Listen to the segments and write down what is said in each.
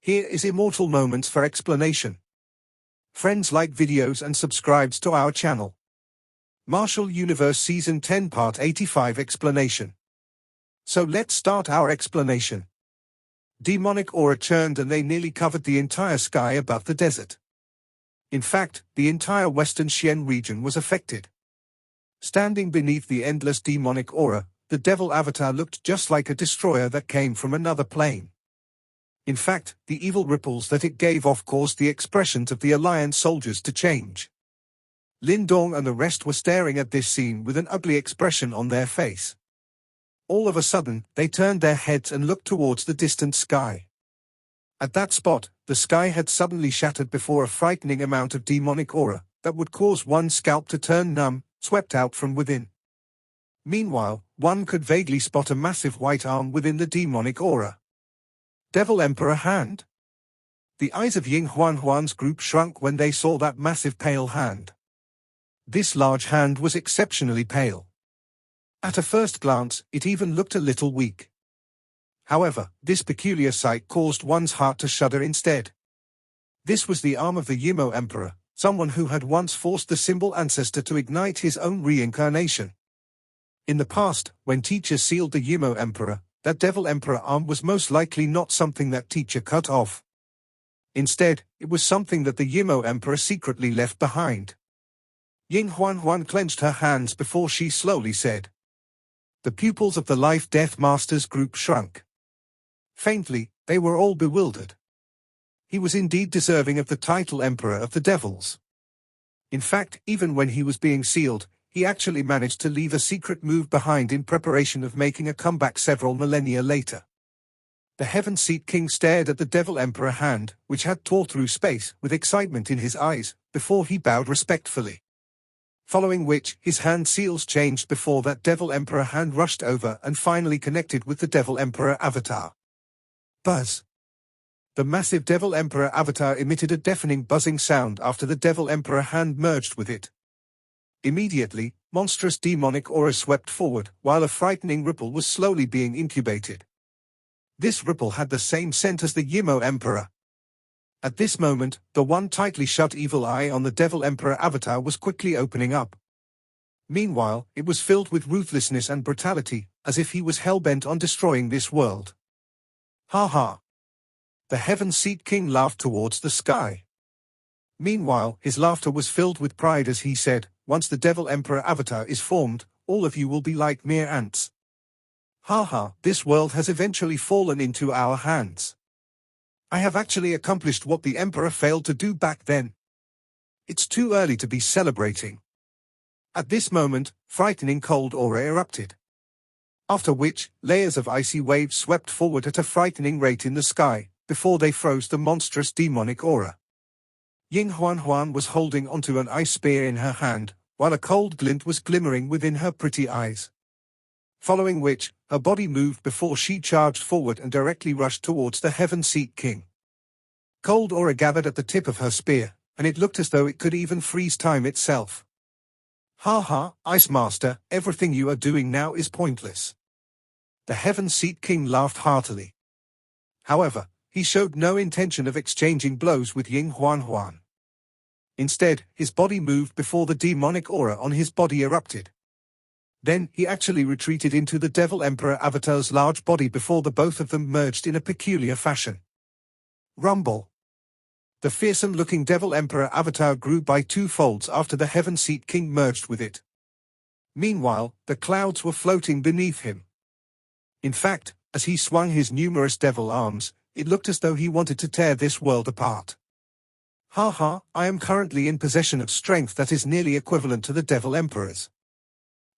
Here is Immortal Moments for explanation. Friends, like videos and subscribes to our channel. Martial Universe Season 10 Part 85 Explanation. So let's start our explanation. Demonic aura churned and they nearly covered the entire sky above the desert. In fact, the entire western Xian region was affected. Standing beneath the endless demonic aura, the devil avatar looked just like a destroyer that came from another plane. In fact, the evil ripples that it gave off caused the expressions of the Alliance soldiers to change. Lin Dong and the rest were staring at this scene with an ugly expression on their face. All of a sudden, they turned their heads and looked towards the distant sky. At that spot, the sky had suddenly shattered before a frightening amount of demonic aura that would cause one's scalp to turn numb, swept out from within. Meanwhile, one could vaguely spot a massive white arm within the demonic aura. Devil Emperor hand? The eyes of Ying Huan's group shrunk when they saw that massive pale hand. This large hand was exceptionally pale. At a first glance, it even looked a little weak. However, this peculiar sight caused one's heart to shudder instead. This was the arm of the Yimo Emperor, someone who had once forced the symbol ancestor to ignite his own reincarnation. In the past, when teacher sealed the Yimo Emperor, that Devil Emperor arm was most likely not something that teacher cut off. Instead, it was something that the Yimo Emperor secretly left behind. Ying Huan clenched her hands before she slowly said. The pupils of the Life-Death Masters group shrunk. Faintly, they were all bewildered. He was indeed deserving of the title Emperor of the Devils. In fact, even when he was being sealed, he actually managed to leave a secret move behind in preparation of making a comeback several millennia later. The Heaven Seat King stared at the Devil Emperor hand, which had tore through space, with excitement in his eyes, before he bowed respectfully. Following which, his hand seals changed before that Devil Emperor hand rushed over and finally connected with the Devil Emperor avatar. Buzz. The massive Devil Emperor avatar emitted a deafening buzzing sound after the Devil Emperor hand merged with it. Immediately, monstrous demonic aura swept forward, while a frightening ripple was slowly being incubated. This ripple had the same scent as the Yimo Emperor. At this moment, the one tightly shut evil eye on the Devil Emperor avatar was quickly opening up. Meanwhile, it was filled with ruthlessness and brutality, as if he was hell-bent on destroying this world. Ha ha! The Heaven Seat King laughed towards the sky. Meanwhile, his laughter was filled with pride as he said, once the Devil Emperor avatar is formed, all of you will be like mere ants. Ha ha, this world has eventually fallen into our hands. I have actually accomplished what the Emperor failed to do back then. It's too early to be celebrating. At this moment, frightening cold aura erupted. After which, layers of icy waves swept forward at a frightening rate in the sky, before they froze the monstrous demonic aura. Ying Huan was holding onto an ice spear in her hand, while a cold glint was glimmering within her pretty eyes. Following which, her body moved before she charged forward and directly rushed towards the Heaven Seat King. Cold aura gathered at the tip of her spear, and it looked as though it could even freeze time itself. Ha ha, Ice Master, everything you are doing now is pointless. The Heaven Seat King laughed heartily. However, he showed no intention of exchanging blows with Ying Huan. Instead, his body moved before the demonic aura on his body erupted. Then, he actually retreated into the Devil Emperor avatar's large body before the both of them merged in a peculiar fashion. Rumble. The fearsome-looking Devil Emperor avatar grew by 2 folds after the Heaven Seat King merged with it. Meanwhile, the clouds were floating beneath him. In fact, as he swung his numerous devil arms, it looked as though he wanted to tear this world apart. Ha ha, I am currently in possession of strength that is nearly equivalent to the Devil Emperor's.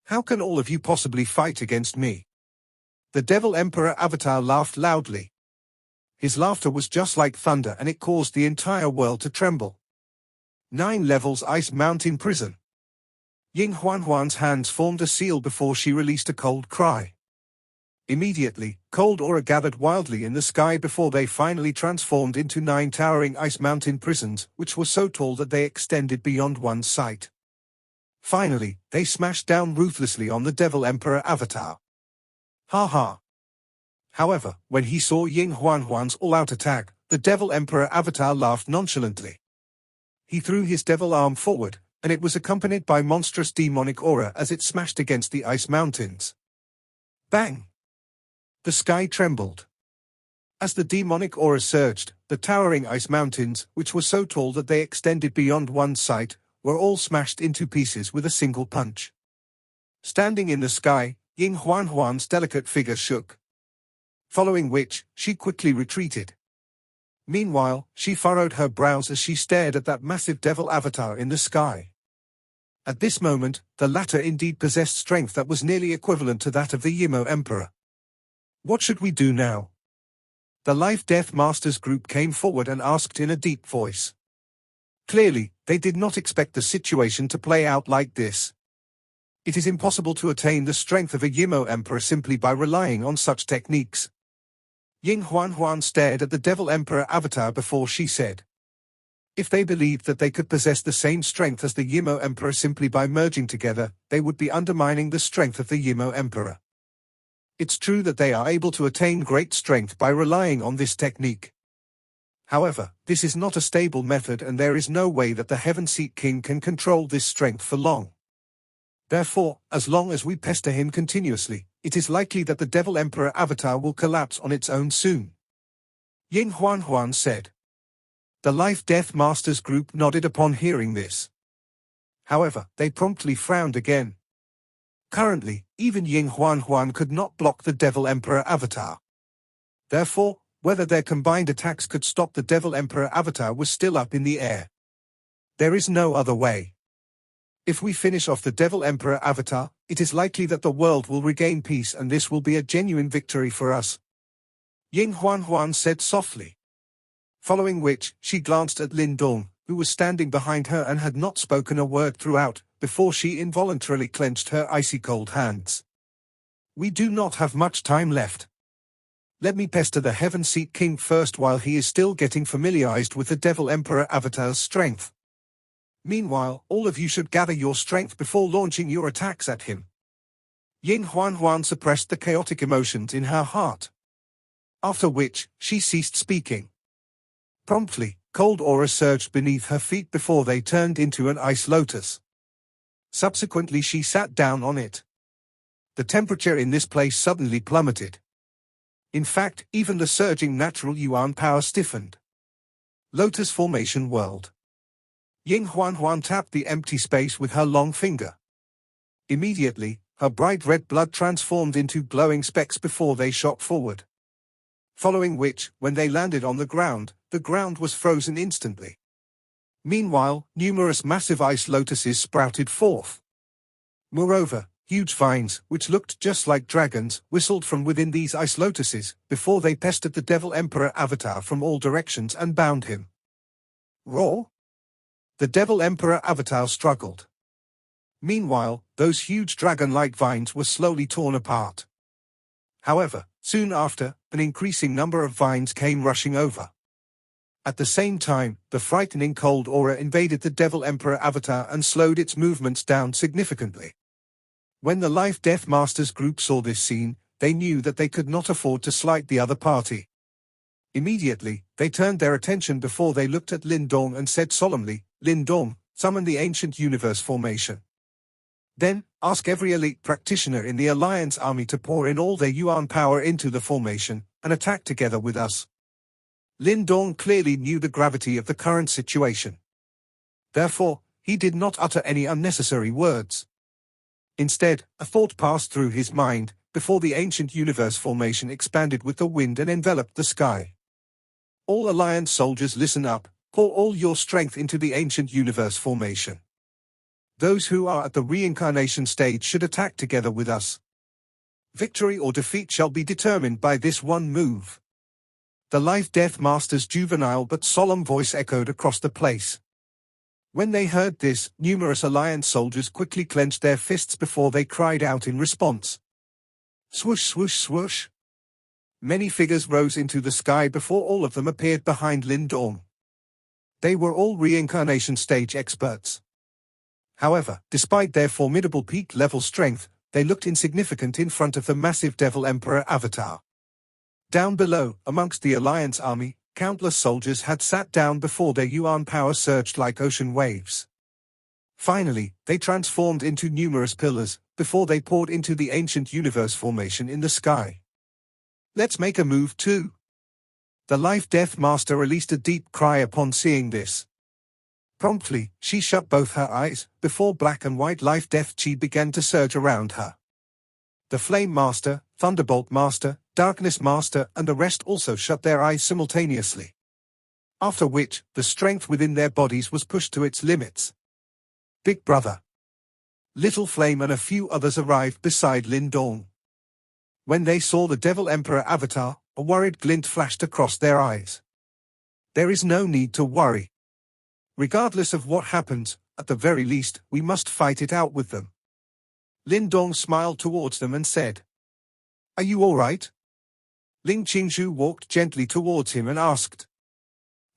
How can all of you possibly fight against me? The Devil Emperor avatar laughed loudly. His laughter was just like thunder and it caused the entire world to tremble. 9 levels Ice Mountain Prison. Ying Huan's hands formed a seal before she released a cold cry. Immediately, cold aura gathered wildly in the sky before they finally transformed into 9 towering ice mountain prisons, which were so tall that they extended beyond one's sight. Finally, they smashed down ruthlessly on the Devil Emperor avatar. Ha ha. However, when he saw Ying Huan's all-out attack, the Devil Emperor Avatar laughed nonchalantly. He threw his devil arm forward, and it was accompanied by monstrous demonic aura as it smashed against the ice mountains. Bang! The sky trembled. As the demonic aura surged, the towering ice mountains, which were so tall that they extended beyond one's sight, were all smashed into pieces with a single punch. Standing in the sky, Ying Huan's delicate figure shook. Following which, she quickly retreated. Meanwhile, she furrowed her brows as she stared at that massive devil avatar in the sky. At this moment, the latter indeed possessed strength that was nearly equivalent to that of the Yimo Emperor. What should we do now? The Life-Death Masters group came forward and asked in a deep voice. Clearly, they did not expect the situation to play out like this. It is impossible to attain the strength of a Yimo Emperor simply by relying on such techniques. Ying Huan stared at the Devil Emperor Avatar before she said. If they believed that they could possess the same strength as the Yimo Emperor simply by merging together, they would be undermining the strength of the Yimo Emperor. It's true that they are able to attain great strength by relying on this technique. However, this is not a stable method and there is no way that the Heaven Seat King can control this strength for long. Therefore, as long as we pester him continuously, it is likely that the Devil Emperor Avatar will collapse on its own soon. Ying Huan said. The Life-Death Masters group nodded upon hearing this. However, they promptly frowned again. Currently, even Ying Huan could not block the Devil Emperor Avatar. Therefore, whether their combined attacks could stop the Devil Emperor Avatar was still up in the air. There is no other way. If we finish off the Devil Emperor Avatar, it is likely that the world will regain peace and this will be a genuine victory for us. Ying Huan said softly. Following which, she glanced at Lin Dong, who was standing behind her and had not spoken a word throughout, before she involuntarily clenched her icy-cold hands. We do not have much time left. Let me pester the Heaven Seat King first while he is still getting familiarized with the Devil Emperor Avatar's strength. Meanwhile, all of you should gather your strength before launching your attacks at him. Ying Huan suppressed the chaotic emotions in her heart. After which, she ceased speaking. Promptly, cold aura surged beneath her feet before they turned into an ice lotus. Subsequently she sat down on it. The temperature in this place suddenly plummeted. In fact, even the surging natural yuan power stiffened. Lotus Formation World. Ying Huan tapped the empty space with her long finger. Immediately, her bright red blood transformed into glowing specks before they shot forward. Following which, when they landed on the ground was frozen instantly. Meanwhile, numerous massive ice lotuses sprouted forth. Moreover, huge vines, which looked just like dragons, whistled from within these ice lotuses, before they pestered the Devil Emperor Avatar from all directions and bound him. Roar! The Devil Emperor Avatar struggled. Meanwhile, those huge dragon-like vines were slowly torn apart. However, soon after, an increasing number of vines came rushing over. At the same time, the frightening cold aura invaded the Devil Emperor Avatar and slowed its movements down significantly. When the Life-Death Masters group saw this scene, they knew that they could not afford to slight the other party. Immediately, they turned their attention before they looked at Lin Dong and said solemnly, Lin Dong, summon the Ancient Universe Formation. Then, ask every elite practitioner in the Alliance army to pour in all their yuan power into the formation, and attack together with us. Lin Dong clearly knew the gravity of the current situation. Therefore, he did not utter any unnecessary words. Instead, a thought passed through his mind, before the Ancient Universe Formation expanded with the wind and enveloped the sky. All Alliance soldiers listen up, pour all your strength into the Ancient Universe Formation. Those who are at the reincarnation stage should attack together with us. Victory or defeat shall be determined by this one move. The Life-Death Master's juvenile but solemn voice echoed across the place. When they heard this, numerous Alliance soldiers quickly clenched their fists before they cried out in response. Swoosh swoosh swoosh. Many figures rose into the sky before all of them appeared behind Lin Dong. They were all reincarnation stage experts. However, despite their formidable peak-level strength, they looked insignificant in front of the massive Devil Emperor Avatar. Down below, amongst the Alliance army, Countless soldiers had sat down before their yuan power surged like ocean waves. Finally, they transformed into numerous pillars, before they poured into the ancient universe formation in the sky. Let's make a move too. The Life-Death Master released a deep cry upon seeing this. Promptly, she shut both her eyes, before black and white life-death chi began to surge around her. The Flame Master, Thunderbolt Master, Darkness Master and the rest also shut their eyes simultaneously. After which, the strength within their bodies was pushed to its limits. Big Brother, Little Flame and a few others arrived beside Lin Dong. When they saw the Devil Emperor avatar, a worried glint flashed across their eyes. There is no need to worry. Regardless of what happens, at the very least, we must fight it out with them. Lin Dong smiled towards them and said, "Are you all right?" Ling Qingzhu walked gently towards him and asked.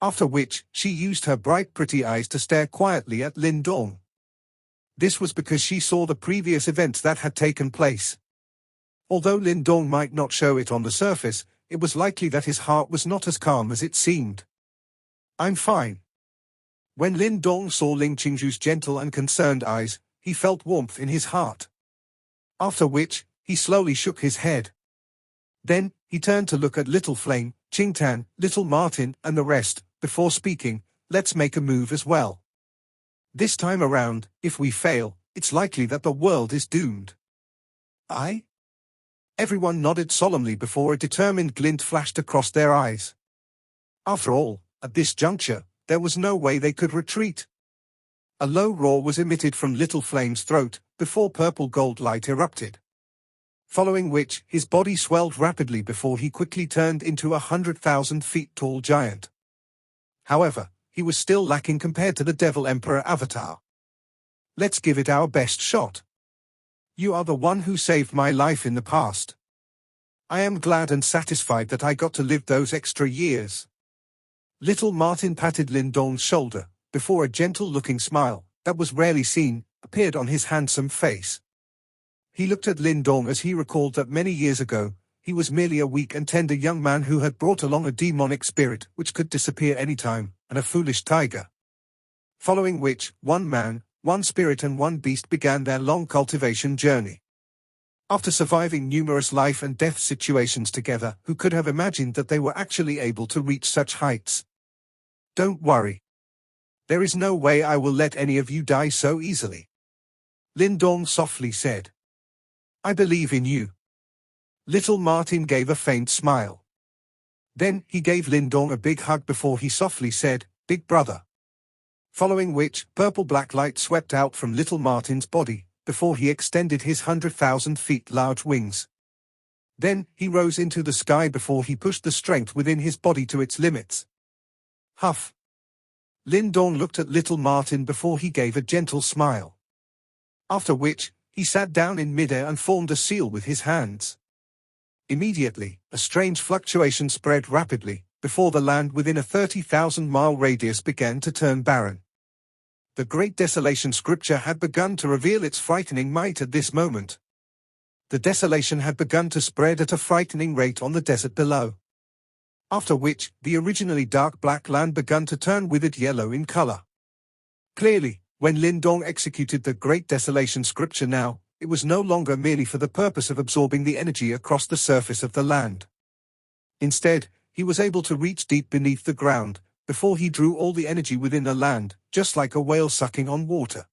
After which, she used her bright pretty eyes to stare quietly at Lin Dong. This was because she saw the previous events that had taken place. Although Lin Dong might not show it on the surface, it was likely that his heart was not as calm as it seemed. "I'm fine." When Lin Dong saw Ling Qingzhu's gentle and concerned eyes, he felt warmth in his heart. After which, he slowly shook his head. Then, he turned to look at Little Flame, Qingtan, Little Martin, and the rest, before speaking, "Let's make a move as well. This time around, if we fail, it's likely that the world is doomed." "Aye?" Everyone nodded solemnly before a determined glint flashed across their eyes. After all, at this juncture, there was no way they could retreat. A low roar was emitted from Little Flame's throat, before purple gold light erupted. Following which, his body swelled rapidly before he quickly turned into 100,000 feet tall giant. However, he was still lacking compared to the Devil Emperor avatar. "Let's give it our best shot. You are the one who saved my life in the past. I am glad and satisfied that I got to live those extra years." Little Martin patted Lin Dong's shoulder, before a gentle-looking smile, that was rarely seen, appeared on his handsome face. He looked at Lin Dong as he recalled that many years ago, he was merely a weak and tender young man who had brought along a demonic spirit which could disappear anytime, and a foolish tiger. Following which, one man, one spirit and one beast began their long cultivation journey. After surviving numerous life and death situations together, who could have imagined that they were actually able to reach such heights? "Don't worry. There is no way I will let any of you die so easily," Lin Dong softly said. "I believe in you." Little Martin gave a faint smile. Then, he gave Lin Dong a big hug before he softly said, "Big brother." Following which, purple-black light swept out from Little Martin's body, before he extended his 100,000 feet large wings. Then, he rose into the sky before he pushed the strength within his body to its limits. Huff. Lin Dong looked at Little Martin before he gave a gentle smile. After which, he sat down in midair and formed a seal with his hands. Immediately, a strange fluctuation spread rapidly, before the land within a 30,000-mile radius began to turn barren. The Great Desolation scripture had begun to reveal its frightening might at this moment. The desolation had begun to spread at a frightening rate on the desert below. After which, the originally dark black land began to turn withered yellow in color. Clearly, when Lin Dong executed the Great Desolation scripture now, it was no longer merely for the purpose of absorbing the energy across the surface of the land. Instead, he was able to reach deep beneath the ground, before he drew all the energy within the land, just like a whale sucking on water.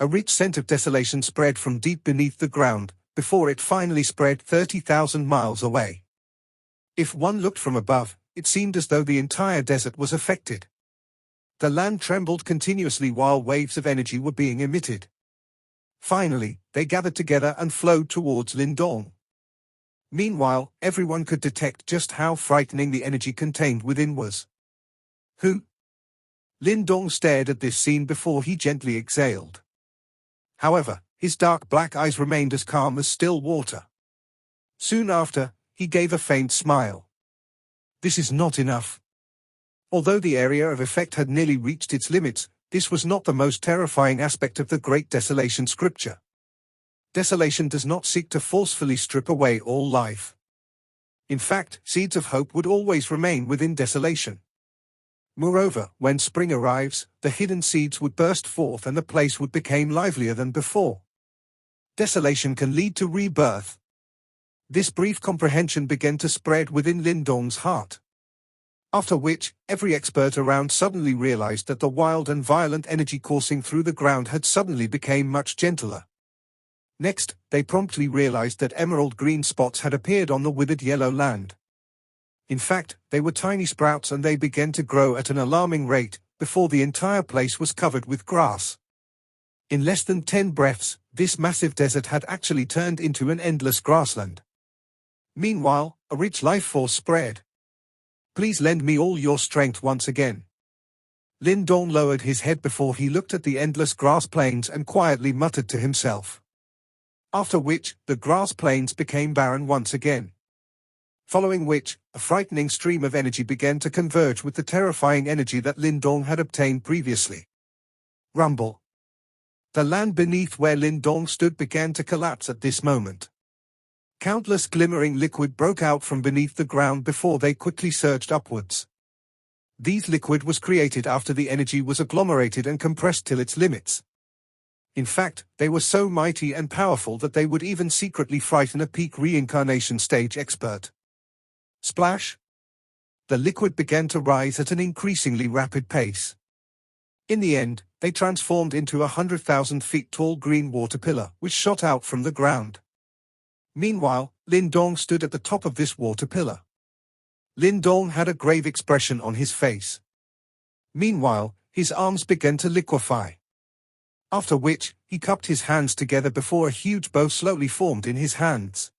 A rich scent of desolation spread from deep beneath the ground, before it finally spread 30,000 miles away. If one looked from above, it seemed as though the entire desert was affected. The land trembled continuously while waves of energy were being emitted. Finally, they gathered together and flowed towards Lin Dong. Meanwhile, everyone could detect just how frightening the energy contained within was. "Who?" Lin Dong stared at this scene before he gently exhaled. However, his dark black eyes remained as calm as still water. Soon after, he gave a faint smile. "This is not enough." Although the area of effect had nearly reached its limits, this was not the most terrifying aspect of the Great Desolation scripture. Desolation does not seek to forcefully strip away all life. In fact, seeds of hope would always remain within desolation. Moreover, when spring arrives, the hidden seeds would burst forth and the place would become livelier than before. Desolation can lead to rebirth. This brief comprehension began to spread within Lin Dong's heart. After which, every expert around suddenly realized that the wild and violent energy coursing through the ground had suddenly become much gentler. Next, they promptly realized that emerald green spots had appeared on the withered yellow land. In fact, they were tiny sprouts and they began to grow at an alarming rate, before the entire place was covered with grass. In less than 10 breaths, this massive desert had actually turned into an endless grassland. Meanwhile, a rich life force spread. Please lend me all your strength once again. Lin Dong lowered his head before he looked at the endless grass plains and quietly muttered to himself. After which, the grass plains became barren once again. Following which, a frightening stream of energy began to converge with the terrifying energy that Lin Dong had obtained previously. Rumble. The land beneath where Lin Dong stood began to collapse at this moment. Countless glimmering liquid broke out from beneath the ground before they quickly surged upwards. These liquid was created after the energy was agglomerated and compressed till its limits. In fact, they were so mighty and powerful that they would even secretly frighten a peak reincarnation stage expert. Splash! The liquid began to rise at an increasingly rapid pace. In the end, they transformed into 100,000 feet tall green water pillar, which shot out from the ground. Meanwhile, Lin Dong stood at the top of this water pillar. Lin Dong had a grave expression on his face. Meanwhile, his arms began to liquefy. After which, he cupped his hands together before a huge bow slowly formed in his hands.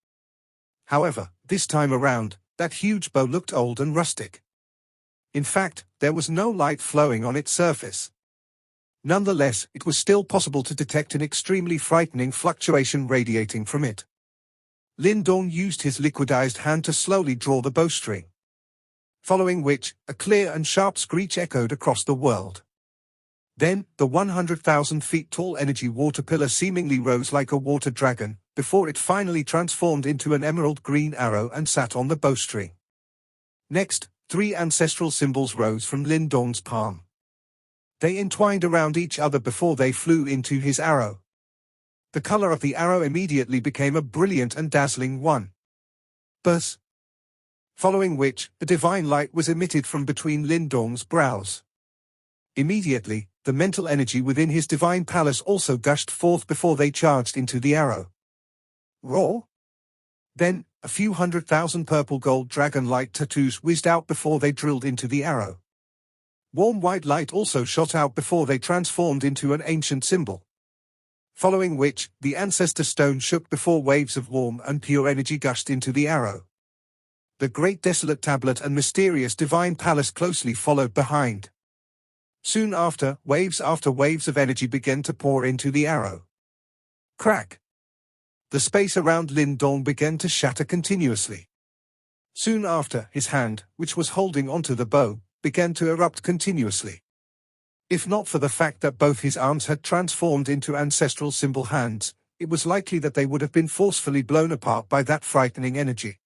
However, this time around, that huge bow looked old and rustic. In fact, there was no light flowing on its surface. Nonetheless, it was still possible to detect an extremely frightening fluctuation radiating from it. Lin Dong used his liquidized hand to slowly draw the bowstring. Following which, a clear and sharp screech echoed across the world. Then, the 100,000 feet tall energy water pillar seemingly rose like a water dragon, before it finally transformed into an emerald green arrow and sat on the bowstring. Next, 3 ancestral symbols rose from Lin Dong's palm. They entwined around each other before they flew into his arrow. The color of the arrow immediately became a brilliant and dazzling one. Buzz! Following which, a divine light was emitted from between Lin Dong's brows. Immediately, the mental energy within his divine palace also gushed forth before they charged into the arrow. Roar! Then, a few 100,000 purple gold dragon light tattoos whizzed out before they drilled into the arrow. Warm white light also shot out before they transformed into an ancient symbol. Following which, the ancestor stone shook before waves of warm and pure energy gushed into the arrow. The great desolate tablet and mysterious divine palace closely followed behind. Soon after waves of energy began to pour into the arrow. Crack! The space around Lin Dong began to shatter continuously. Soon after, his hand, which was holding onto the bow, began to erupt continuously. If not for the fact that both his arms had transformed into ancestral symbol hands, it was likely that they would have been forcefully blown apart by that frightening energy.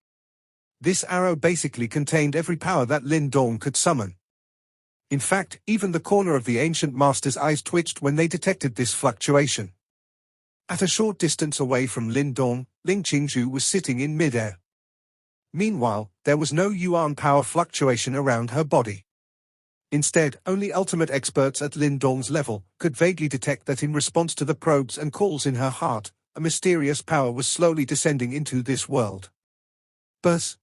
This arrow basically contained every power that Lin Dong could summon. In fact, even the corner of the ancient master's eyes twitched when they detected this fluctuation. At a short distance away from Lin Dong, Ling Qingzhu was sitting in midair. Meanwhile, there was no yuan power fluctuation around her body. Instead, only ultimate experts at Lin Dong's level could vaguely detect that in response to the probes and calls in her heart, a mysterious power was slowly descending into this world. Buzz!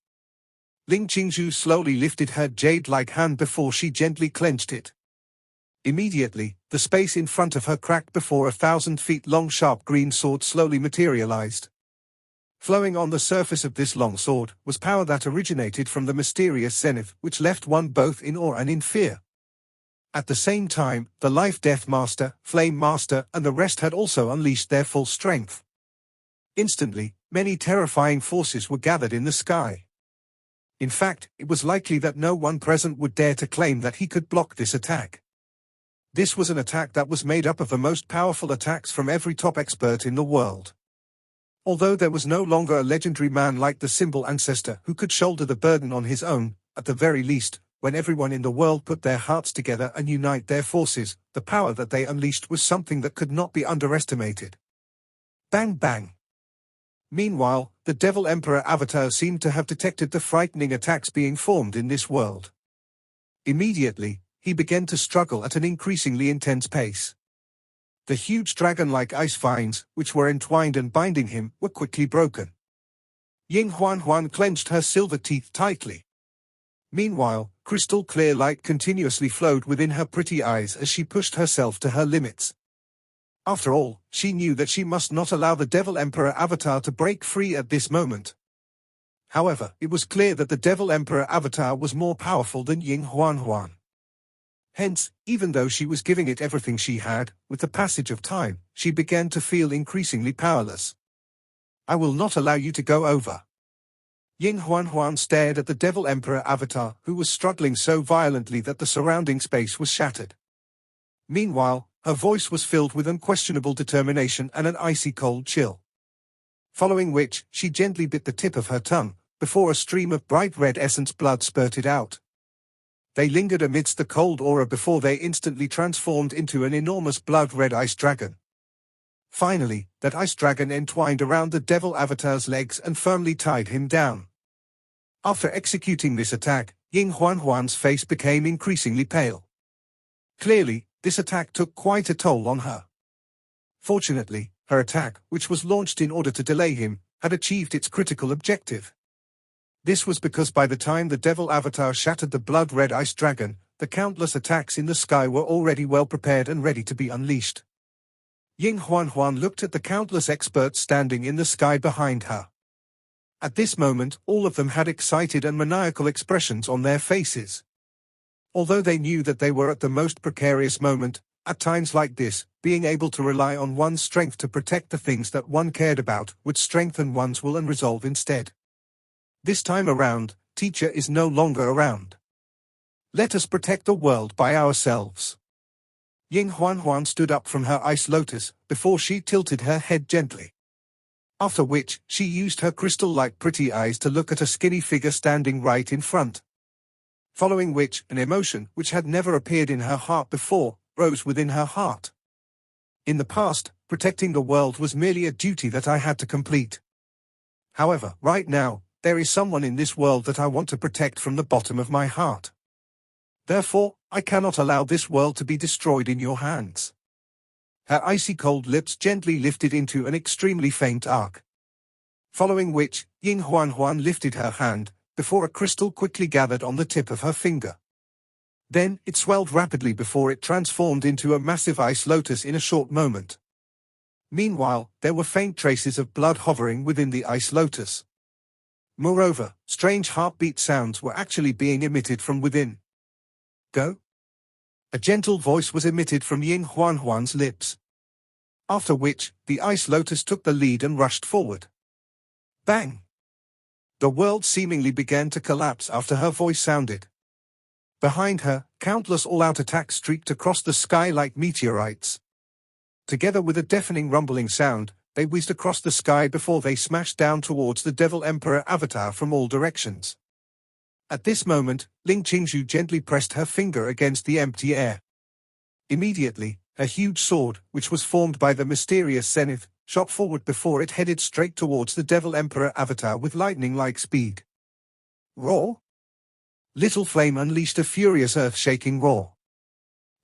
Ling Qingzhu slowly lifted her jade-like hand before she gently clenched it. Immediately, the space in front of her cracked before 1,000 feet long sharp green sword slowly materialized. Flowing on the surface of this long sword was power that originated from the mysterious zenith, which left one both in awe and in fear. At the same time, the Life-Death Master, Flame Master, and the rest had also unleashed their full strength. Instantly, many terrifying forces were gathered in the sky. In fact, it was likely that no one present would dare to claim that he could block this attack. This was an attack that was made up of the most powerful attacks from every top expert in the world. Although there was no longer a legendary man like the symbol ancestor who could shoulder the burden on his own, at the very least, when everyone in the world put their hearts together and unite their forces, the power that they unleashed was something that could not be underestimated. Bang bang. Meanwhile, the Devil Emperor Avatar seemed to have detected the frightening attacks being formed in this world. Immediately, he began to struggle at an increasingly intense pace. The huge dragon-like ice vines, which were entwined and binding him, were quickly broken. Ying Huan clenched her silver teeth tightly. Meanwhile, crystal-clear light continuously flowed within her pretty eyes as she pushed herself to her limits. After all, she knew that she must not allow the Devil Emperor Avatar to break free at this moment. However, it was clear that the Devil Emperor Avatar was more powerful than Ying Huan. Hence, even though she was giving it everything she had, with the passage of time, she began to feel increasingly powerless. I will not allow you to go over. Ying Huan stared at the Devil Emperor Avatar, who was struggling so violently that the surrounding space was shattered. Meanwhile, her voice was filled with unquestionable determination and an icy cold chill. Following which, she gently bit the tip of her tongue, before a stream of bright red essence blood spurted out. They lingered amidst the cold aura before they instantly transformed into an enormous blood-red ice dragon. Finally, that ice dragon entwined around the Devil Avatar's legs and firmly tied him down. After executing this attack, Ying Huan's face became increasingly pale. Clearly, this attack took quite a toll on her. Fortunately, her attack, which was launched in order to delay him, had achieved its critical objective. This was because by the time the Devil Avatar shattered the blood-red ice dragon, the countless attacks in the sky were already well prepared and ready to be unleashed. Ying Huan looked at the countless experts standing in the sky behind her. At this moment, all of them had excited and maniacal expressions on their faces. Although they knew that they were at the most precarious moment, at times like this, being able to rely on one's strength to protect the things that one cared about would strengthen one's will and resolve instead. This time around, teacher is no longer around. Let us protect the world by ourselves. Ying Huan stood up from her ice lotus, before she tilted her head gently. After which, she used her crystal-like pretty eyes to look at a skinny figure standing right in front. Following which, an emotion, which had never appeared in her heart before, rose within her heart. In the past, protecting the world was merely a duty that I had to complete. However, right now, there is someone in this world that I want to protect from the bottom of my heart. Therefore, I cannot allow this world to be destroyed in your hands. Her icy cold lips gently lifted into an extremely faint arc. Following which, Ying Huan lifted her hand, before a crystal quickly gathered on the tip of her finger. Then, it swelled rapidly before it transformed into a massive ice lotus in a short moment. Meanwhile, there were faint traces of blood hovering within the ice lotus. Moreover, strange heartbeat sounds were actually being emitted from within. Go? A gentle voice was emitted from Ying Huan's lips. After which, the ice lotus took the lead and rushed forward. Bang! The world seemingly began to collapse after her voice sounded. Behind her, countless all-out attacks streaked across the sky like meteorites. Together with a deafening rumbling sound, they whizzed across the sky before they smashed down towards the Devil Emperor Avatar from all directions. At this moment, Ling Qingzhu gently pressed her finger against the empty air. Immediately, a huge sword, which was formed by the mysterious zenith, shot forward before it headed straight towards the Devil Emperor Avatar with lightning-like speed. Roar! Little Flame unleashed a furious earth-shaking roar.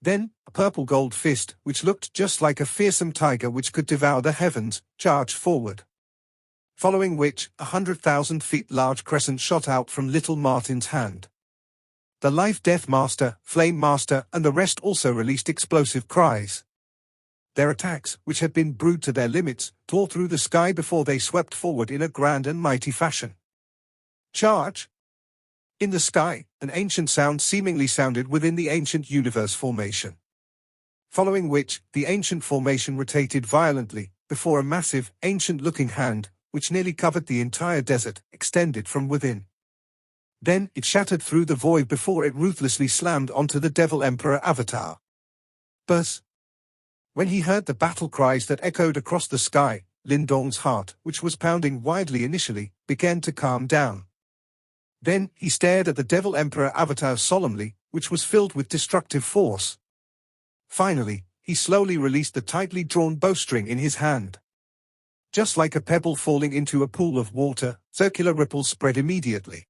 Then, a purple gold fist, which looked just like a fearsome tiger which could devour the heavens, charged forward. Following which, 100,000 feet large crescent shot out from Little Martin's hand. The Life-Death Master, Flame Master, and the rest also released explosive cries. Their attacks, which had been brewed to their limits, tore through the sky before they swept forward in a grand and mighty fashion. Charge! In the sky, an ancient sound seemingly sounded within the ancient universe formation. Following which, the ancient formation rotated violently, before a massive, ancient-looking hand, which nearly covered the entire desert, extended from within. Then, it shattered through the void before it ruthlessly slammed onto the Devil Emperor Avatar. Buzz! When he heard the battle cries that echoed across the sky, Lin Dong's heart, which was pounding wildly initially, began to calm down. Then, he stared at the Devil Emperor avatar solemnly, which was filled with destructive force. Finally, he slowly released the tightly drawn bowstring in his hand. Just like a pebble falling into a pool of water, circular ripples spread immediately.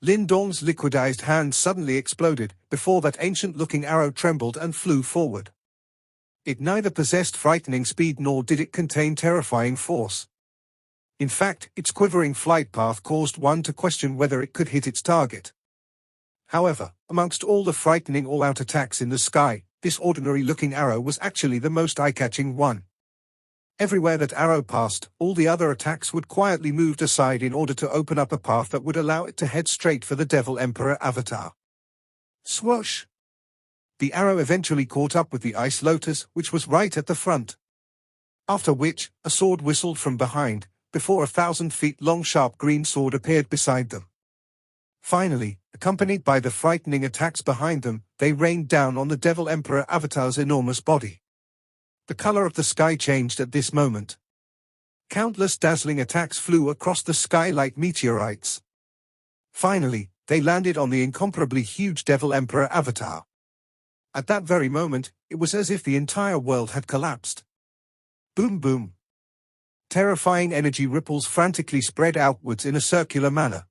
Lin Dong's liquidized hand suddenly exploded, before that ancient-looking arrow trembled and flew forward. It neither possessed frightening speed nor did it contain terrifying force. In fact, its quivering flight path caused one to question whether it could hit its target. However, amongst all the frightening all-out attacks in the sky, this ordinary-looking arrow was actually the most eye-catching one. Everywhere that arrow passed, all the other attacks would quietly move aside in order to open up a path that would allow it to head straight for the Devil Emperor avatar. Swoosh! The arrow eventually caught up with the Ice Lotus, which was right at the front. After which, a sword whistled from behind, before a 1,000-feet-long sharp green sword appeared beside them. Finally, accompanied by the frightening attacks behind them, they rained down on the Devil Emperor avatar's enormous body. The color of the sky changed at this moment. Countless dazzling attacks flew across the sky like meteorites. Finally, they landed on the incomparably huge Devil Emperor avatar. At that very moment, it was as if the entire world had collapsed. Boom boom. Terrifying energy ripples frantically spread outwards in a circular manner.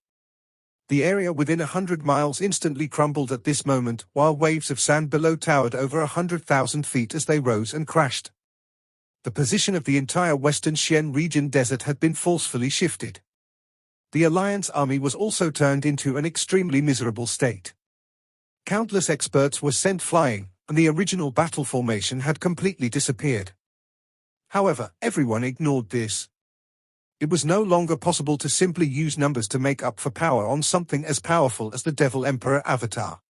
The area within 100 miles instantly crumbled at this moment, while waves of sand below towered over 100,000 feet as they rose and crashed. The position of the entire western Xian region desert had been forcefully shifted. The Alliance army was also turned into an extremely miserable state. Countless experts were sent flying, and the original battle formation had completely disappeared. However, everyone ignored this. It was no longer possible to simply use numbers to make up for power on something as powerful as the Devil Emperor avatar.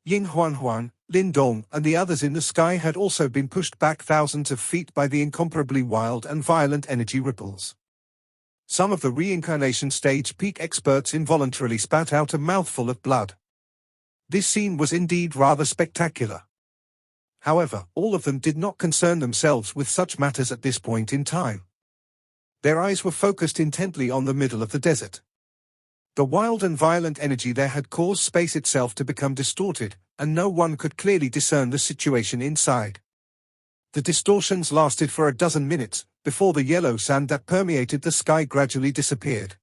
Ying Huan, Lin Dong, and the others in the sky had also been pushed back thousands of feet by the incomparably wild and violent energy ripples. Some of the reincarnation stage peak experts involuntarily spat out a mouthful of blood. This scene was indeed rather spectacular. However, all of them did not concern themselves with such matters at this point in time. Their eyes were focused intently on the middle of the desert. The wild and violent energy there had caused space itself to become distorted, and no one could clearly discern the situation inside. The distortions lasted for a dozen minutes, before the yellow sand that permeated the sky gradually disappeared.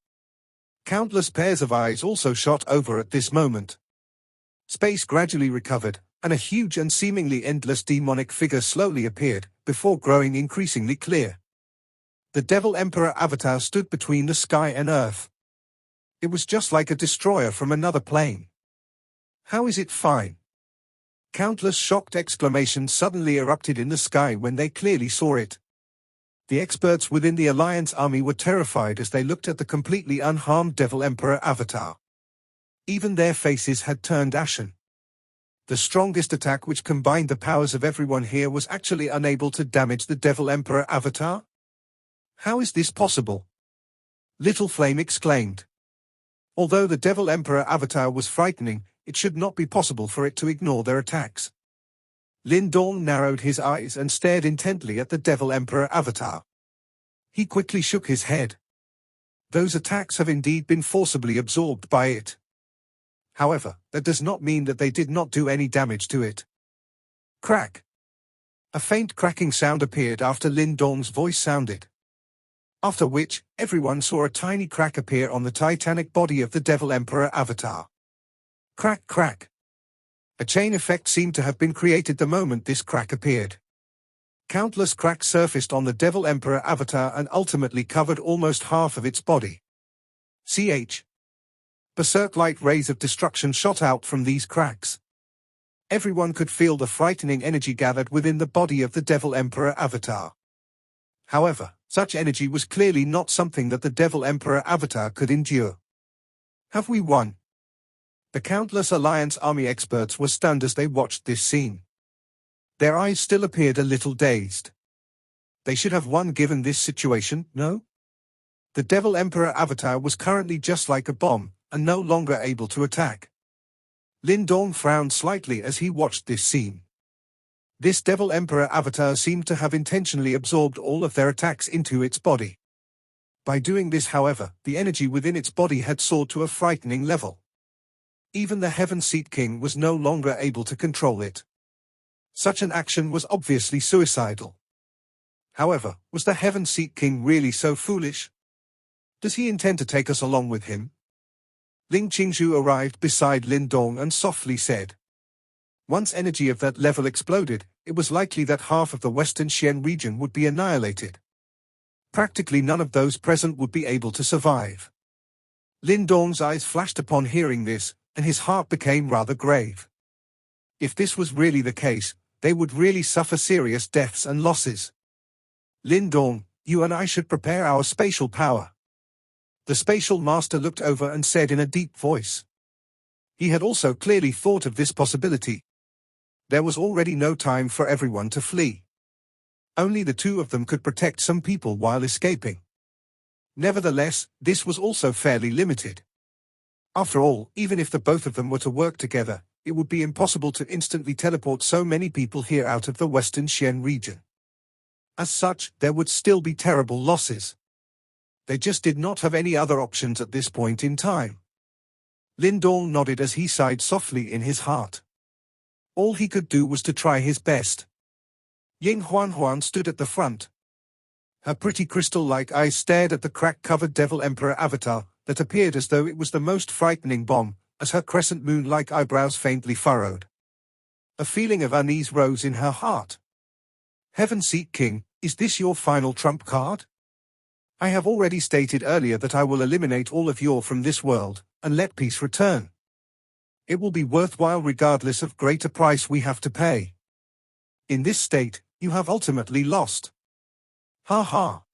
Countless pairs of eyes also shot over at this moment. Space gradually recovered, and a huge and seemingly endless demonic figure slowly appeared, before growing increasingly clear. The Devil Emperor avatar stood between the sky and earth. It was just like a destroyer from another plane. How is it fine? Countless shocked exclamations suddenly erupted in the sky when they clearly saw it. The experts within the Alliance army were terrified as they looked at the completely unharmed Devil Emperor avatar. Even their faces had turned ashen. The strongest attack, which combined the powers of everyone here, was actually unable to damage the Devil Emperor avatar? How is this possible? Little Flame exclaimed. Although the Devil Emperor avatar was frightening, it should not be possible for it to ignore their attacks. Lin Dong narrowed his eyes and stared intently at the Devil Emperor avatar. He quickly shook his head. Those attacks have indeed been forcibly absorbed by it. However, that does not mean that they did not do any damage to it. Crack! A faint cracking sound appeared after Lin Dong's voice sounded. After which, everyone saw a tiny crack appear on the titanic body of the Devil Emperor avatar. Crack crack. A chain effect seemed to have been created the moment this crack appeared. Countless cracks surfaced on the Devil Emperor avatar and ultimately covered almost half of its body. Berserk-like rays of destruction shot out from these cracks. Everyone could feel the frightening energy gathered within the body of the Devil Emperor avatar. However, such energy was clearly not something that the Devil Emperor avatar could endure. Have we won? The countless Alliance army experts were stunned as they watched this scene. Their eyes still appeared a little dazed. They should have won given this situation, no? The Devil Emperor avatar was currently just like a bomb, and no longer able to attack. Lin Dong frowned slightly as he watched this scene. This Devil Emperor avatar seemed to have intentionally absorbed all of their attacks into its body. By doing this, however, the energy within its body had soared to a frightening level. Even the Heaven Seat King was no longer able to control it. Such an action was obviously suicidal. However, was the Heaven Seat King really so foolish? Does he intend to take us along with him? Ling Qingzhu arrived beside Lin Dong and softly said, "Once energy of that level exploded, it was likely that half of the Western Xian region would be annihilated. Practically none of those present would be able to survive." Lin Dong's eyes flashed upon hearing this, and his heart became rather grave. If this was really the case, they would really suffer serious deaths and losses. "Lin Dong, you and I should prepare our spatial power." The spatial master looked over and said in a deep voice. He had also clearly thought of this possibility. There was already no time for everyone to flee. Only the two of them could protect some people while escaping. Nevertheless, this was also fairly limited. After all, even if the both of them were to work together, it would be impossible to instantly teleport so many people here out of the Western Xian region. As such, there would still be terrible losses. They just did not have any other options at this point in time. Lin Dong nodded as he sighed softly in his heart. All he could do was to try his best. Ying Huanhuan stood at the front. Her pretty crystal-like eyes stared at the crack-covered Devil Emperor avatar that appeared as though it was the most frightening bomb, as her crescent moon-like eyebrows faintly furrowed. A feeling of unease rose in her heart. "Heaven Seat King, is this your final trump card? I have already stated earlier that I will eliminate all of you from this world, and let peace return. It will be worthwhile regardless of greater price we have to pay. In this state, you have ultimately lost." Ha ha.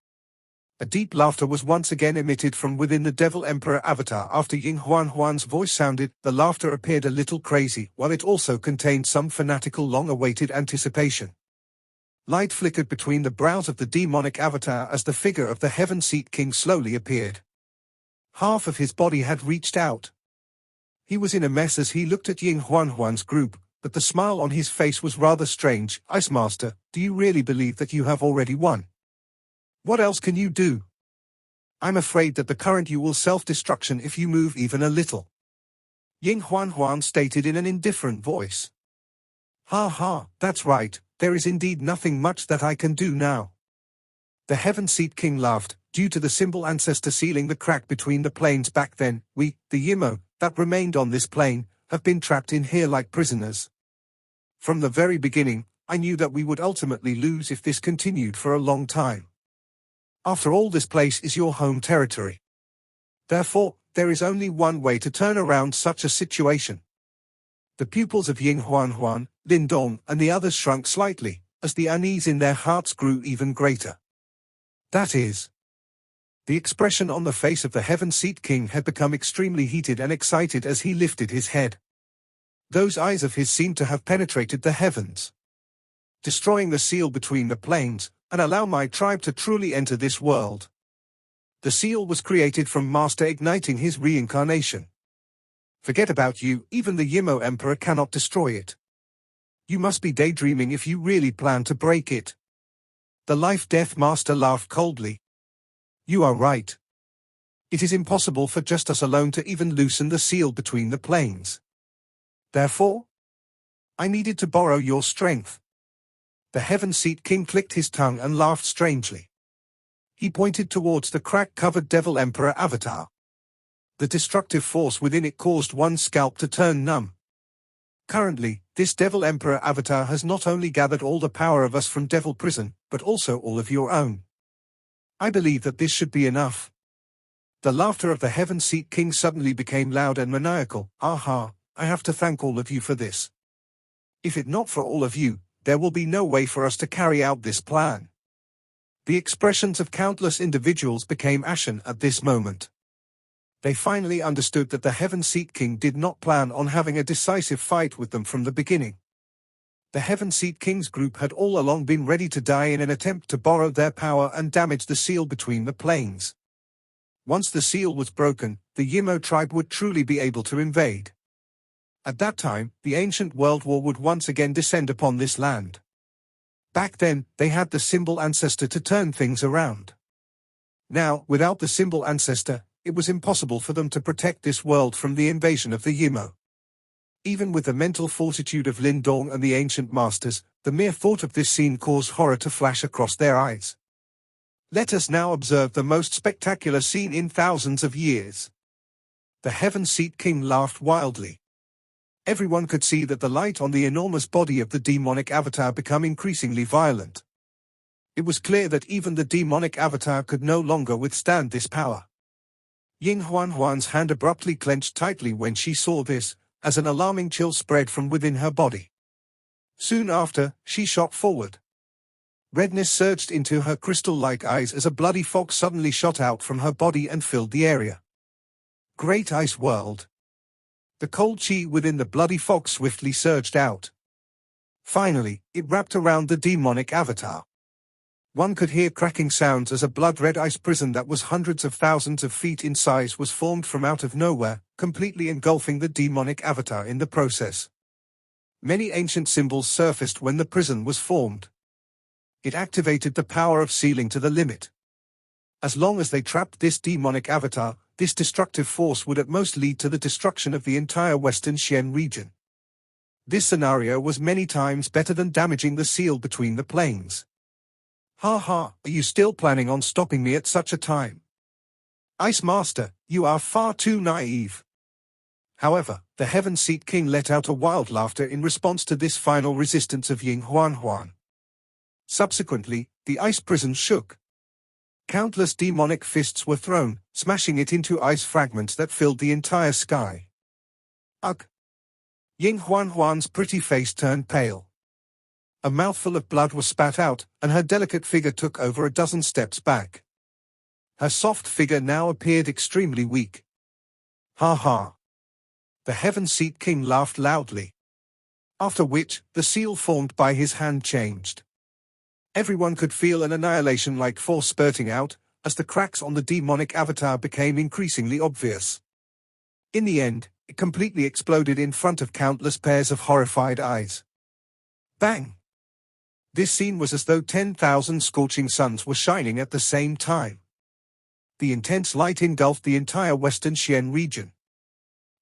A deep laughter was once again emitted from within the Devil Emperor avatar after Ying Huanhuan's voice sounded. The laughter appeared a little crazy, while it also contained some fanatical long-awaited anticipation. Light flickered between the brows of the demonic avatar as the figure of the Heaven Seat King slowly appeared. Half of his body had reached out. He was in a mess as he looked at Ying Huanhuan's group, but the smile on his face was rather strange. "Ice Master, do you really believe that you have already won? What else can you do? I'm afraid that the current you will self-destruction if you move even a little," Ying Huanhuan stated in an indifferent voice. "Ha ha, that's right, there is indeed nothing much that I can do now." The Heaven Seat King laughed. "Due to the symbol ancestor sealing the crack between the planes back then, we, the Yimo, that remained on this plane, have been trapped in here like prisoners. From the very beginning, I knew that we would ultimately lose if this continued for a long time. After all, this place is your home territory. Therefore, there is only one way to turn around such a situation." The pupils of Ying Huanhuan, Lin Dong, and the others shrunk slightly, as the unease in their hearts grew even greater. That is, the expression on the face of the Heaven Seat King had become extremely heated and excited as he lifted his head. Those eyes of his seemed to have penetrated the heavens. "Destroying the seal between the planes, and allow my tribe to truly enter this world." The seal was created from Master igniting his reincarnation. "Forget about you, even the Yimo Emperor cannot destroy it. You must be daydreaming if you really plan to break it." The Life-Death Master laughed coldly. "You are right. It is impossible for just us alone to even loosen the seal between the planes. Therefore, I needed to borrow your strength." The Heaven Seat King clicked his tongue and laughed strangely. He pointed towards the crack-covered Devil Emperor avatar. The destructive force within it caused one's scalp to turn numb. Currently, this Devil Emperor avatar has not only gathered all the power of us from Devil Prison, but also all of your own. I believe that this should be enough." The laughter of the Heaven Seat King suddenly became loud and maniacal. "Aha, I have to thank all of you for this. If it not for all of you, there will be no way for us to carry out this plan." The expressions of countless individuals became ashen at this moment. They finally understood that the Heaven Seat King did not plan on having a decisive fight with them from the beginning. The Heaven Seat King's group had all along been ready to die in an attempt to borrow their power and damage the seal between the planes. Once the seal was broken, the Yimo tribe would truly be able to invade. At that time, the ancient world war would once again descend upon this land. Back then, they had the symbol ancestor to turn things around. Now, without the symbol ancestor, it was impossible for them to protect this world from the invasion of the Yimo. Even with the mental fortitude of Lin Dong and the ancient masters, the mere thought of this scene caused horror to flash across their eyes. Let us now observe the most spectacular scene in thousands of years. The Heaven Seat King laughed wildly. Everyone could see that the light on the enormous body of the demonic avatar became increasingly violent. It was clear that even the demonic avatar could no longer withstand this power. Ying Huan's hand abruptly clenched tightly when she saw this, as an alarming chill spread from within her body. Soon after, she shot forward. Redness surged into her crystal-like eyes as a bloody fog suddenly shot out from her body and filled the area. Great Ice World! The cold chi within the bloody fog swiftly surged out. Finally, it wrapped around the demonic avatar. One could hear cracking sounds as a blood-red ice prison that was hundreds of thousands of feet in size was formed from out of nowhere, completely engulfing the demonic avatar in the process. Many ancient symbols surfaced when the prison was formed. It activated the power of sealing to the limit. As long as they trapped this demonic avatar, this destructive force would at most lead to the destruction of the entire Western Xian region. This scenario was many times better than damaging the seal between the planes. Ha ha, are you still planning on stopping me at such a time? Ice Master, you are far too naive. However, the Heaven Seat King let out a wild laughter in response to this final resistance of Ying Huan. Subsequently, the ice prison shook. Countless demonic fists were thrown, smashing it into ice fragments that filled the entire sky. Ugh! Ying Huan's pretty face turned pale. A mouthful of blood was spat out, and her delicate figure took over a dozen steps back. Her soft figure now appeared extremely weak. Ha ha! The Heaven Seat King laughed loudly. After which, the seal formed by his hand changed. Everyone could feel an annihilation-like force spurting out, as the cracks on the demonic avatar became increasingly obvious. In the end, it completely exploded in front of countless pairs of horrified eyes. Bang! This scene was as though 10,000 scorching suns were shining at the same time. The intense light engulfed the entire Western Xian region.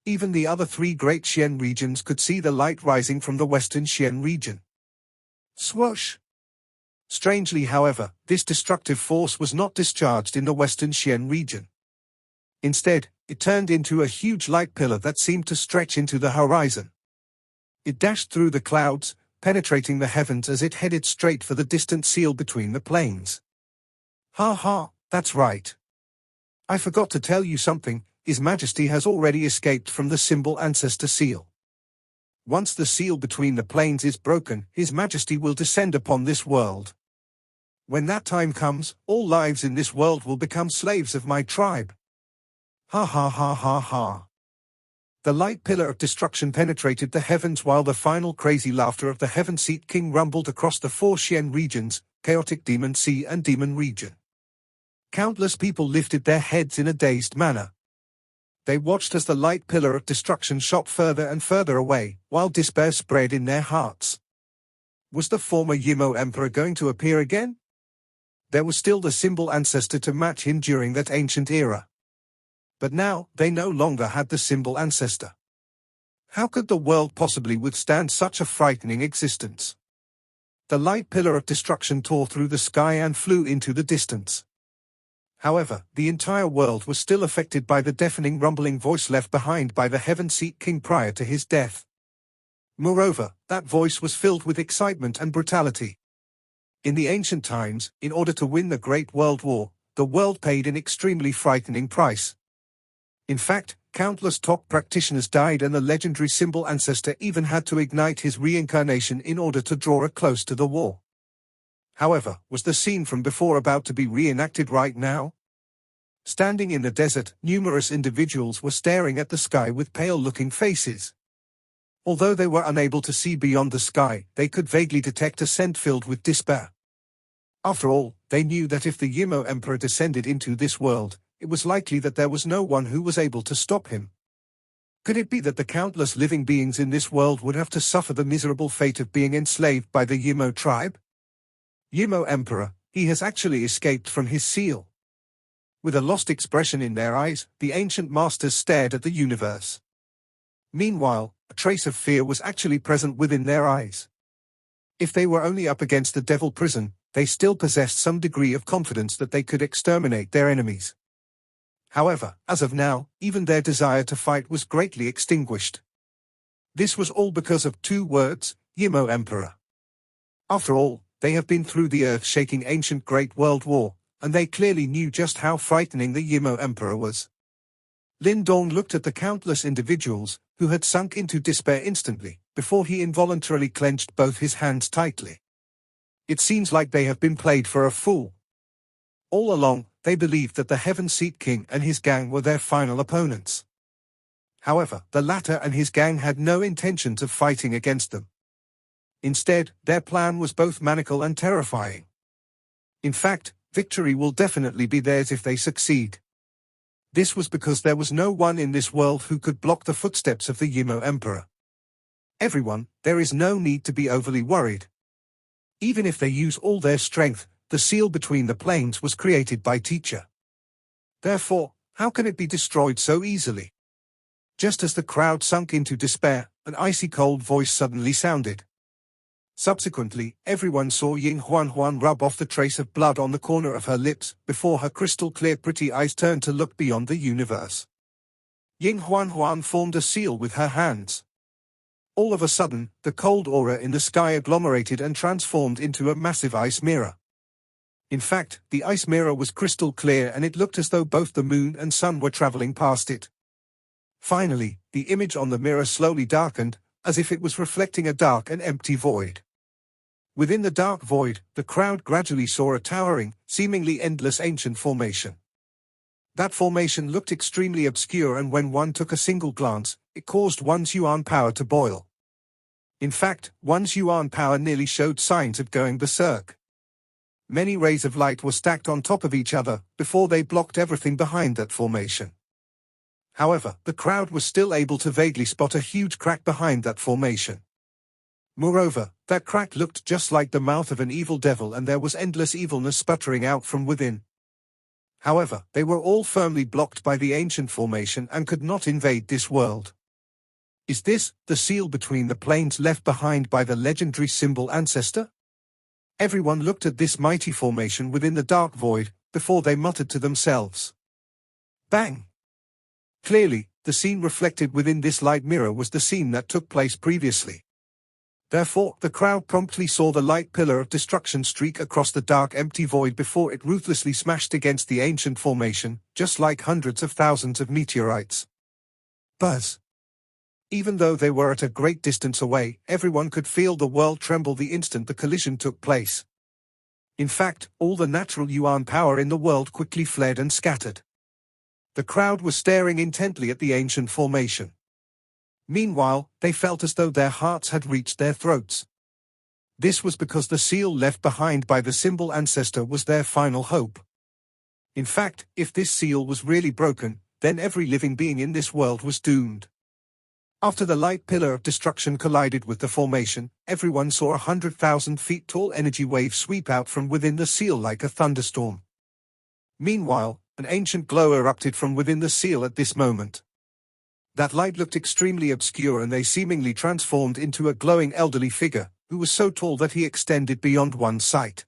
Even the other three great Xian regions could see the light rising from the Western Xian region. Swoosh! Strangely, however, this destructive force was not discharged in the Western Xian region. Instead, it turned into a huge light pillar that seemed to stretch into the horizon. It dashed through the clouds, penetrating the heavens as it headed straight for the distant seal between the plains. Ha ha, that's right. I forgot to tell you something, His Majesty has already escaped from the symbol ancestor seal. Once the seal between the plains is broken, His Majesty will descend upon this world. When that time comes, all lives in this world will become slaves of my tribe. Ha ha ha ha ha. The light pillar of destruction penetrated the heavens while the final crazy laughter of the Heaven Seat King rumbled across the four Xian regions, Chaotic Demon Sea and Demon Region. Countless people lifted their heads in a dazed manner. They watched as the light pillar of destruction shot further and further away, while despair spread in their hearts. Was the former Yimo Emperor going to appear again? There was still the symbol ancestor to match him during that ancient era. But now, they no longer had the symbol ancestor. How could the world possibly withstand such a frightening existence? The light pillar of destruction tore through the sky and flew into the distance. However, the entire world was still affected by the deafening rumbling voice left behind by the Heaven Seat King prior to his death. Moreover, that voice was filled with excitement and brutality. In the ancient times, in order to win the Great World War, the world paid an extremely frightening price. In fact, countless top practitioners died and the legendary symbol ancestor even had to ignite his reincarnation in order to draw a close to the war. However, was the scene from before about to be reenacted right now? Standing in the desert, numerous individuals were staring at the sky with pale-looking faces. Although they were unable to see beyond the sky, they could vaguely detect a scent filled with despair. After all, they knew that if the Yimo Emperor descended into this world, it was likely that there was no one who was able to stop him. Could it be that the countless living beings in this world would have to suffer the miserable fate of being enslaved by the Yimo tribe? Yimo Emperor, he has actually escaped from his seal. With a lost expression in their eyes, the ancient masters stared at the universe. Meanwhile, a trace of fear was actually present within their eyes. If they were only up against the devil prison, they still possessed some degree of confidence that they could exterminate their enemies. However, as of now, even their desire to fight was greatly extinguished. This was all because of two words, Yimo Emperor. After all, they have been through the earth-shaking ancient Great World War, and they clearly knew just how frightening the Yimo Emperor was. Lin Dong looked at the countless individuals, who had sunk into despair instantly, before he involuntarily clenched both his hands tightly. It seems like they have been played for a fool. All along, they believed that the Heaven Seat King and his gang were their final opponents. However, the latter and his gang had no intentions of fighting against them. Instead, their plan was both maniacal and terrifying. In fact, victory will definitely be theirs if they succeed. This was because there was no one in this world who could block the footsteps of the Yimo Emperor. Everyone, there is no need to be overly worried. Even if they use all their strength, the seal between the planes was created by Teacher. Therefore, how can it be destroyed so easily? Just as the crowd sunk into despair, an icy cold voice suddenly sounded. Subsequently, everyone saw Ying Huan rub off the trace of blood on the corner of her lips, before her crystal-clear pretty eyes turned to look beyond the universe. Ying Huan formed a seal with her hands. All of a sudden, the cold aura in the sky agglomerated and transformed into a massive ice mirror. In fact, the ice mirror was crystal clear and it looked as though both the moon and sun were traveling past it. Finally, the image on the mirror slowly darkened, as if it was reflecting a dark and empty void. Within the dark void, the crowd gradually saw a towering, seemingly endless ancient formation. That formation looked extremely obscure, and when one took a single glance, it caused one's yuan power to boil. In fact, one's yuan power nearly showed signs of going berserk. Many rays of light were stacked on top of each other, before they blocked everything behind that formation. However, the crowd was still able to vaguely spot a huge crack behind that formation. Moreover, that crack looked just like the mouth of an evil devil, and there was endless evilness sputtering out from within. However, they were all firmly blocked by the ancient formation and could not invade this world. Is this the seal between the planes left behind by the legendary symbol ancestor? Everyone looked at this mighty formation within the dark void, before they muttered to themselves. Bang! Clearly, the scene reflected within this light mirror was the scene that took place previously. Therefore, the crowd promptly saw the light pillar of destruction streak across the dark empty void before it ruthlessly smashed against the ancient formation, just like hundreds of thousands of meteorites. Buzz! Even though they were at a great distance away, everyone could feel the world tremble the instant the collision took place. In fact, all the natural yuan power in the world quickly fled and scattered. The crowd was staring intently at the ancient formation. Meanwhile, they felt as though their hearts had reached their throats. This was because the seal left behind by the symbol ancestor was their final hope. In fact, if this seal was really broken, then every living being in this world was doomed. After the light pillar of destruction collided with the formation, everyone saw 100,000 feet tall energy wave sweep out from within the seal like a thunderstorm. Meanwhile, an ancient glow erupted from within the seal at this moment. That light looked extremely obscure, and they seemingly transformed into a glowing elderly figure, who was so tall that he extended beyond one's sight.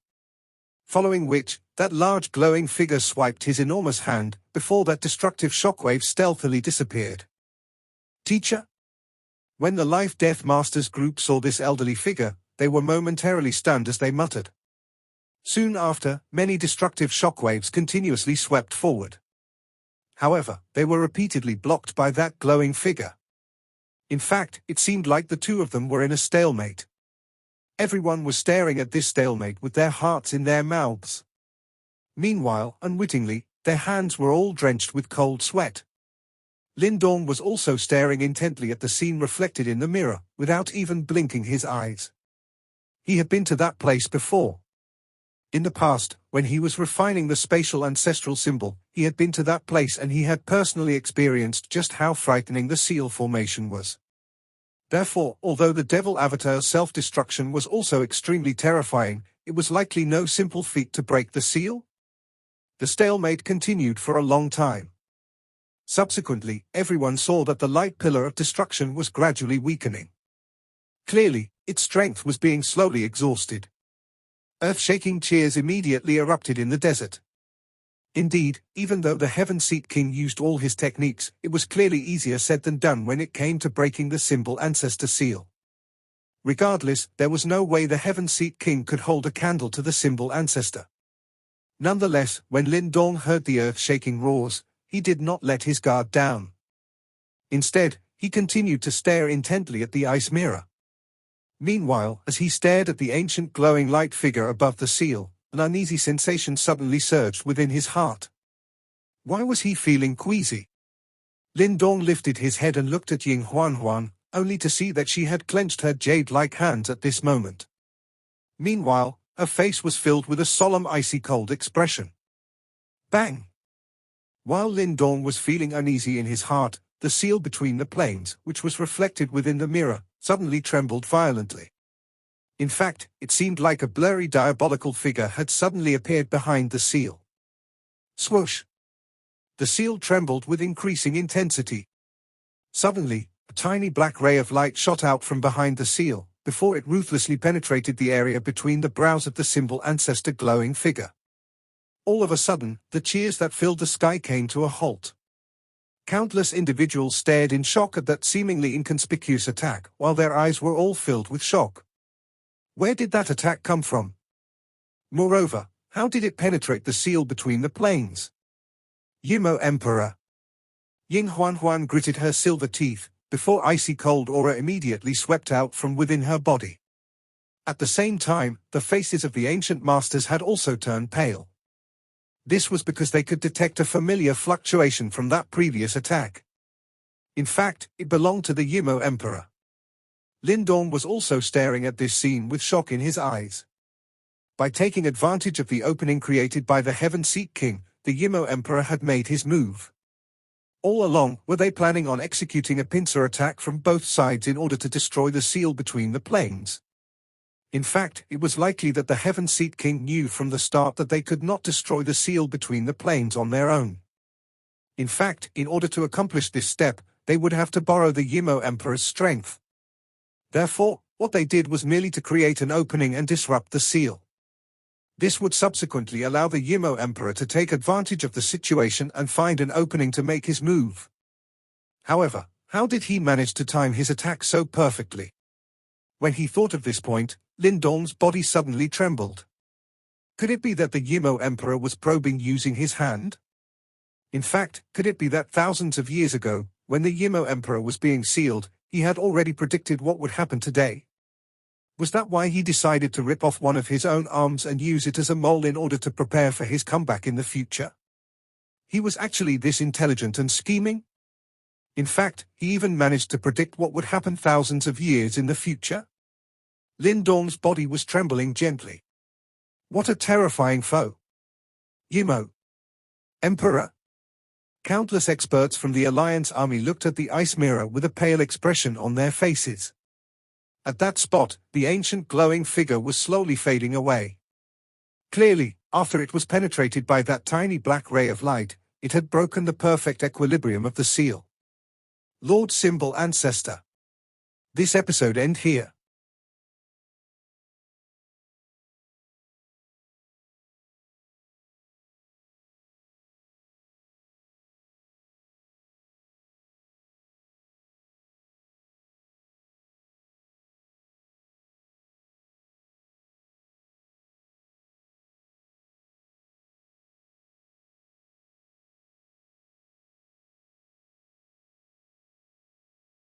Following which, that large glowing figure swiped his enormous hand, before that destructive shockwave stealthily disappeared. Teacher? When the Life-Death Masters group saw this elderly figure, they were momentarily stunned as they muttered. Soon after, many destructive shockwaves continuously swept forward. However, they were repeatedly blocked by that glowing figure. In fact, it seemed like the two of them were in a stalemate. Everyone was staring at this stalemate with their hearts in their mouths. Meanwhile, unwittingly, their hands were all drenched with cold sweat. Lin Dong was also staring intently at the scene reflected in the mirror, without even blinking his eyes. He had been to that place before. In the past, when he was refining the spatial ancestral symbol, he had been to that place and he had personally experienced just how frightening the seal formation was. Therefore, although the devil avatar's self-destruction was also extremely terrifying, it was likely no simple feat to break the seal. The stalemate continued for a long time. Subsequently, everyone saw that the light pillar of destruction was gradually weakening. Clearly, its strength was being slowly exhausted. Earth-shaking cheers immediately erupted in the desert. Indeed, even though the Heaven-Seat King used all his techniques, it was clearly easier said than done when it came to breaking the symbol ancestor seal. Regardless, there was no way the Heaven-Seat King could hold a candle to the symbol ancestor. Nonetheless, when Lin Dong heard the earth-shaking roars, he did not let his guard down. Instead, he continued to stare intently at the ice mirror. Meanwhile, as he stared at the ancient glowing light figure above the seal, an uneasy sensation suddenly surged within his heart. Why was he feeling queasy? Lin Dong lifted his head and looked at Ying Huan, only to see that she had clenched her jade-like hands at this moment. Meanwhile, her face was filled with a solemn icy-cold expression. Bang! While Lin Dong was feeling uneasy in his heart, the seal between the planes, which was reflected within the mirror, suddenly trembled violently. In fact, it seemed like a blurry diabolical figure had suddenly appeared behind the seal. Swoosh! The seal trembled with increasing intensity. Suddenly, a tiny black ray of light shot out from behind the seal, before it ruthlessly penetrated the area between the brows of the symbol ancestor glowing figure. All of a sudden, the cheers that filled the sky came to a halt. Countless individuals stared in shock at that seemingly inconspicuous attack, while their eyes were all filled with shock. Where did that attack come from? Moreover, how did it penetrate the seal between the planes? Yimo Emperor. Ying Huan gritted her silver teeth, before icy-cold aura immediately swept out from within her body. At the same time, the faces of the ancient masters had also turned pale. This was because they could detect a familiar fluctuation from that previous attack. In fact, it belonged to the Yimo Emperor. Lin Dong was also staring at this scene with shock in his eyes. By taking advantage of the opening created by the Heaven-Seat King, the Yimo Emperor had made his move. All along, were they planning on executing a pincer attack from both sides in order to destroy the seal between the planes? In fact, it was likely that the Heaven-Seat King knew from the start that they could not destroy the seal between the planes on their own. In fact, in order to accomplish this step, they would have to borrow the Yimo Emperor's strength. Therefore, what they did was merely to create an opening and disrupt the seal. This would subsequently allow the Yimo Emperor to take advantage of the situation and find an opening to make his move. However, how did he manage to time his attack so perfectly? When he thought of this point, Lin Dong's body suddenly trembled. Could it be that the Yimo Emperor was probing using his hand? In fact, could it be that thousands of years ago, when the Yimo Emperor was being sealed, he had already predicted what would happen today? Was that why he decided to rip off one of his own arms and use it as a mole in order to prepare for his comeback in the future? He was actually this intelligent and scheming? In fact, he even managed to predict what would happen thousands of years in the future? Lin Dong's body was trembling gently. What a terrifying foe! Yimo Emperor. Countless experts from the Alliance army looked at the ice mirror with a pale expression on their faces. At that spot, the ancient glowing figure was slowly fading away. Clearly, after it was penetrated by that tiny black ray of light, it had broken the perfect equilibrium of the seal. Lord Symbol Ancestor. This episode ends here.